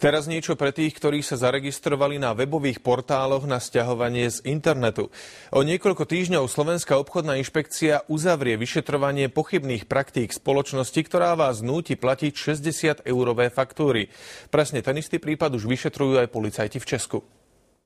Teraz niečo pre tých, ktorí sa zaregistrovali na webových portáloch na sťahovanie z internetu. O niekoľko týždňov Slovenská obchodná inšpekcia uzavrie vyšetrovanie pochybných praktík spoločnosti, ktorá vás núti platiť 60-eurové faktúry. Presne ten istý prípad už vyšetrujú aj policajti v Česku.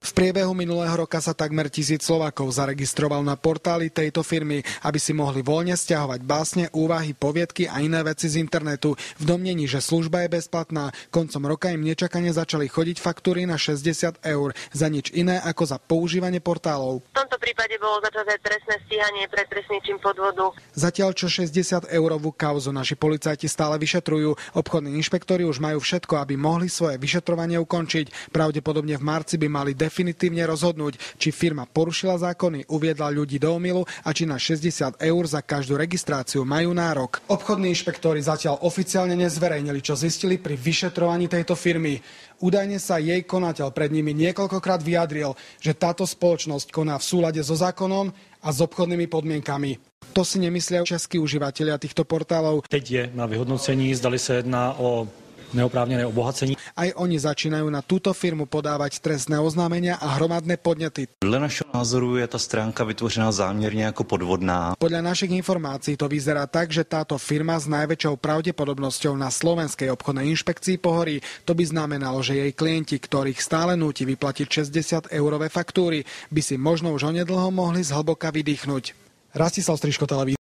V priebehu minulého roka sa takmer 1000 Slovákov zaregistroval na portáli tejto firmy, aby si mohli voľne sťahovať básne, úvahy, poviedky a iné veci z internetu. V domnení, že služba je bezplatná, koncom roka im nečakane začali chodiť faktúry na 60 eur za nič iné ako za používanie portálov. V tomto prípade bolo začaté trestné stíhanie pre trestný čin podvodu. Zatiaľ čo 60-eurovú kauzu naši policajti stále vyšetrujú, obchodní inšpektori už majú všetko, aby mohli svoje vyšetrovanie ukončiť. Pravdepodobne v marci by mali definitívne rozhodnúť, či firma porušila zákony, uviedla ľudí do omylu a či na 60 eur za každú registráciu majú nárok. Obchodní inšpektori zatiaľ oficiálne nezverejnili, čo zistili pri vyšetrovaní tejto firmy. Údajne sa jej konateľ pred nimi niekoľkokrát vyjadril, že táto spoločnosť koná v súlade so zákonom a s obchodnými podmienkami. To si nemyslia českí užívateľia týchto portálov. Teď je na vyhodnocení, zdali sa jedná o neoprávnené obohacení. Aj oni začínajú na túto firmu podávať trestné oznámenia a hromadné podnety. Podľa našeho názoru je tá stránka vytvořená zámerne ako podvodná. Podľa našich informácií to vyzerá tak, že táto firma s najväčšou pravdepodobnosťou na Slovenskej obchodnej inšpekcii pohorí. To by znamenalo, že jej klienti, ktorých stále núti vyplatiť 60-eurové faktúry, by si možno už onedlho mohli zhlboka vydýchnuť. Rastislav Striško, televízia.